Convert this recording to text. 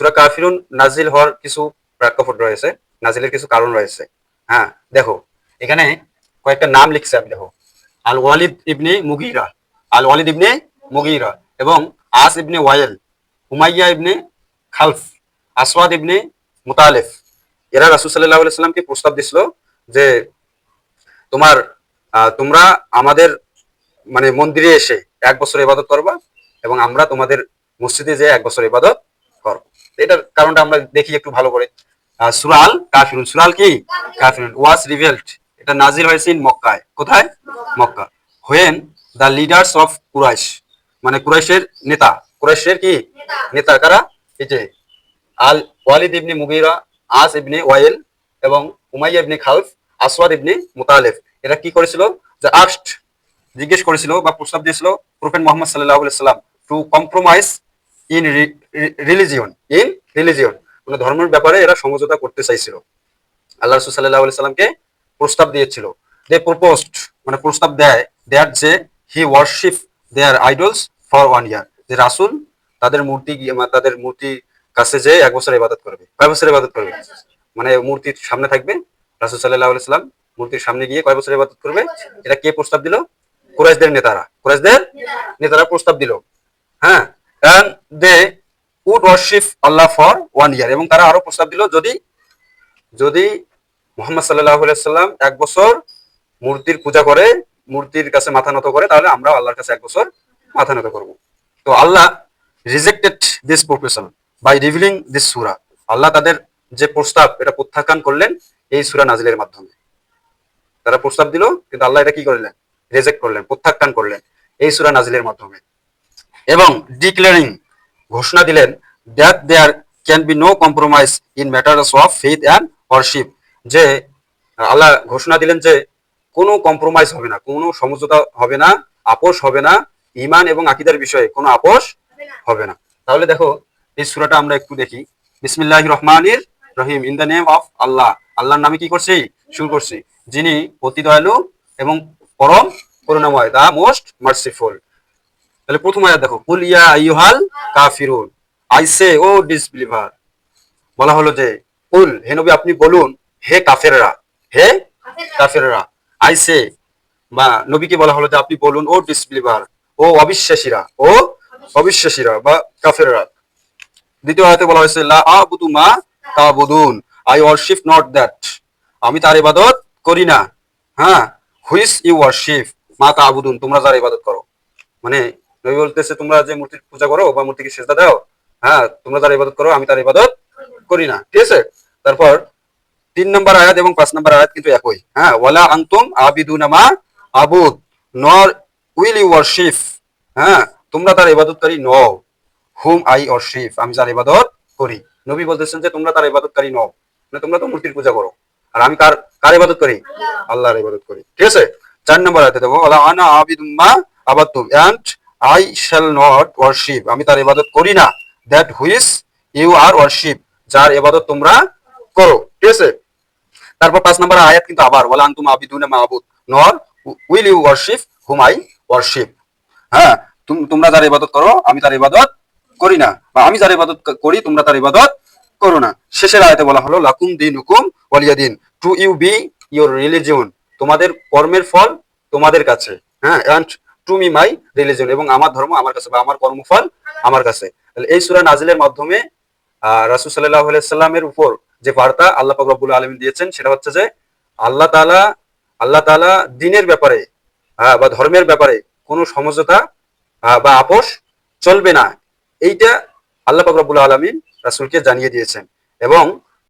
সূরা কাফিরুন নাজিল হওয়ার কিছু প্রেক্ষাপট রয়েছে, নাজিলের কিছু কারণ রয়েছে। হ্যাঁ, দেখো এখানে কয়েকটা নাম লিখছে, আমি দেখো আল ওয়ালিদ ইবনে মুগীরা, আল ওয়ালিদ ইবনে মুগীরা এবং আস ইবনে ওয়াইল, উমাইয়া ইবনে খালফ, আসওয়াদ ইবনে মুতালিফ। এরা রাসূল সাল্লাল্লাহু আলাইহি সাল্লামকে প্রস্তাব দিছিল যে তোমরা আমাদের মানে মন্দিরে এসে 1 বছর ইবাদত করবা এবং আমরা তোমাদের মসজিদে যে 1 বছর ইবাদত করবো। এটার কারণটা আমরা দেখি একটু ভালো করে। সূরা আল কাফিরুন, সূরা আল কি কাফিরুন ওয়াজ রিভেলড, এটা নাজিল হয়েছে ইন মক্কায়। কোথায়? Mecca. When the leaders of Quraish, মানে কুরাইশের নেতা, কুরাইশের কি নেতা কারা? এই যে আল ওয়ালিদ ইবনে মুগীরা, আস ইবনে ওয়াইল এবং উমাইয়া ইবনে খালফ, আসওয়াদ ইবনে মুতালিফ, এরা কি করেছিল? যে আস্কড, জিজ্ঞেস করেছিল বা প্রস্তাব দিয়েছিল প্রফেট মুহাম্মদ সাল্লাল্লাহু আলাইহি সাল্লাম two compromise in religion, in religion, মানে ধর্মের ব্যাপারে এরা সমঝোতা করতে চাইছিল। আল্লাহ রাসূল সাল্লাল্লাহু আলাইহি সাল্লামকে প্রস্তাব দিয়েছিল। দে প্রপোজড, মানে প্রস্তাব দেয় দ্যাট যে হি ওয়ারশিপ দেয়ার আইডলস ফর 1 ইয়ার, যে রাসূল তাদের মূর্তি কাছে যে 1 বছর ইবাদত করবে। কয় বছর ইবাদত করবে? মানে মূর্তির সামনে থাকবে রাসূল সাল্লাল্লাহু আলাইহি সাল্লাম, মূর্তির সামনে গিয়ে কয় বছর ইবাদত করবে? এটা কে প্রস্তাব দিল? কুরাইশদের নেতারা, কুরাইশদের নেতারা প্রস্তাব দিল। হ্যাঁ, and they would worship Allah for 1 year, এবং তারা আরো প্রস্তাব দিল যদি যদি মুহাম্মদ সাল্লাল্লাহু আলাইহি সাল্লাম 1 বছর মূর্তির পূজা করে, মূর্তির কাছে মাথা নত করে, তাহলে আমরা আল্লাহর কাছে 1 বছর মাথা নত করব। তো Allah rejected this proposal by revealing this সূরা, আল্লাহ তাদের যে প্রস্তাব এটা প্রত্যাখ্যান করলেন এই সূরা নাজিলের মাধ্যমে। তারা প্রস্তাব দিল কিন্তু আল্লাহ এটা কি করলেন? রিজেক্ট করলেন, প্রত্যাখ্যান করলেন এই সূরা নাজিলের মাধ্যমে। এবং ডিক্লেয়ারিং, ঘোষণা দিলেন that there can be no compromise in matters of faith and worship, যে আল্লাহ ঘোষণা দিলেন যে কোনো কম্প্রোমাইজ হবে না, কোনো সমঝোতা হবে না, আপোষ হবে না, ঈমান এবং আকীদার বিষয়ে কোনো আপোষ হবে না। তাহলে দেখো এই সূরাটা আমরা একটু দেখি। বিসমিল্লাহির রহমানির রহিম, ইন দ্য নেম অফ আল্লাহ, আল্লাহর নামে কি করছি? শুরু করছি, যিনি অতি দয়ালু এবং পরম করুণাময়, দা মোস্ট মার্সিফুল। তাহলে প্রথম আয়াত দেখো, কুল ইয়া আইয়ুহাল কাফিরুন, আই সে ও ডিসবিলিভার, বলা হলো যে কুল, হে নবী আপনি বলুন, হে কাফেররা, হে কাফেররা, আই সে, বা নবীকে বলা হলো যে আপনি বলুন, ও ডিসবিলিভার, ও অবিশ্বাসীরা, ও অবিশ্বাসীরা বা কাফেররা। দ্বিতীয় আয়াতে বলা হয়েছে লা আবুদু মা তাবুদুন, আই ওয়ারশিপ নট দ্যাট, আমি তার ইবাদত করি না। হ্যাঁ, হুইচ ইউ ওয়ারশিপ মা তাবুদুন, তোমরা যার ইবাদত করো। মানে নবী বলতেছে তোমরা যে মূর্তির পূজা করো বা মূর্তিকে সেজদা দাও, হ্যাঁ তোমরা তার ইবাদত করো, আমি তার ইবাদত করি না। ঠিক আছে। তারপর 3 নম্বর আয়াত এবং 5 নম্বর আয়াত কিন্তু একই। হ্যাঁ, ওয়ালা আনতুম আবিদুনা মা আবুদ, নর উইল ইউ ওয়ারশিপ, হ্যাঁ তোমরা তার ইবাদতকারী নও, হুম আই ওয়ারশিপ, আমি যার ইবাদত করি। নবী বলতেছেন যে তোমরা তার ইবাদতকারী নও, মানে তোমরা তো মূর্তির পূজা করো, আর আমি কার কার ইবাদত করি? আল্লাহর ইবাদত করি। ঠিক আছে। 4 নম্বর আয়াতে দেখো, ওয়ালা আনা আবিদুম মা আবাদতুম, and I shall not worship, আমি তার ইবাদত করি না, that which you are worship, যার ইবাদত তোমরা করো। ঠিক আছে। তারপর 5 নম্বর আয়াত কিন্তু আবার ওয়ালা আনতুম আবিদুনা মা আবুদ, nor will you worship whom I worship, হ্যাঁ তোমরা যার ইবাদত করো আমি তার ইবাদত করি না, বা আমি যার ইবাদত করি তোমরা তার ইবাদত করো না। শেষের আয়াতে বলা হলো লাকুম দীনুকুম ওয়ালিয়া দিন, to you be your religion, তোমাদের কর্মের ফল তোমাদের কাছে, হ্যাঁ and to me my religion, এবং আমার ধর্ম আমার কাছে বা আমার কর্মফল আমার কাছে। এই সূরা নাজিলের মাধ্যমে রাসূল সাল্লাল্লাহু আলাইহি সাল্লামের উপর যে বার্তা আল্লাহ পাক রব্বুল আলামিন দিয়েছেন সেটা হচ্ছে যে আল্লাহ তাআলা দ্বীনের ব্যাপারে বা ধর্মের ব্যাপারে কোনো সমঝোতা বা আপোষ চলবে না, এইটা আল্লাহ পাক রব্বুল আলামিন রাসূলকে জানিয়ে দিয়েছেন। এবং